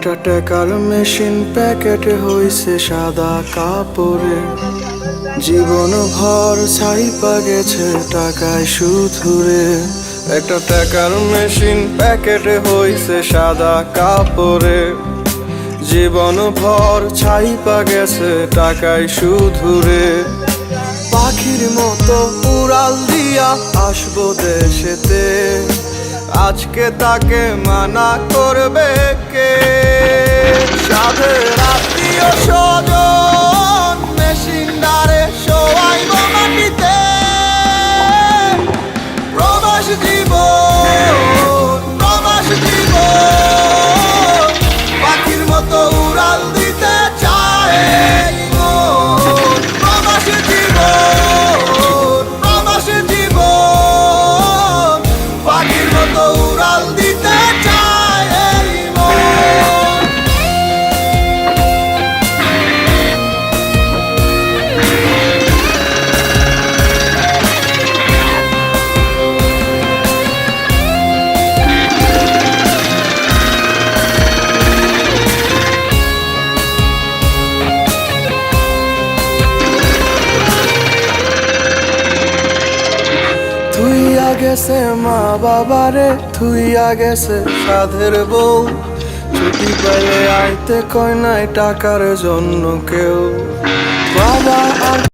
একটা টাকার মেশিন প্যাকেটে হইছে সাদা কাপড়ে, জীবন ভর ছাইপা গেছে টাকায় সুধুরে। একটা টাকার মেশিন প্যাকেটে হইছে সাদা কাপড়ে, জীবন ভর ছাইপা গেছে টাকায় সুধুরে। পাখির মতো উড়াল দিয়া আসবো দেশেতে, আজকে তাকে মানা করবে কে? সাধের আত্মীয় স্বজন মেশিনদারে শোয়াইব মাটিতে। প্রবাস জীবন, প্রবাস জীবন, পাখির মতো উড়াল দিতে চায় এই মন। প্রবাস জীবন, প্রবাস জীবন, পাখির মতো উড়াল দিতে চায় এই মন। থুইয়া গেছে মা বাবারে, থুইয়া গেছে সাধের বউ, ছুটি পাইলে আইতে কয় নাই টাকার জন্য কেউ। বাবা আর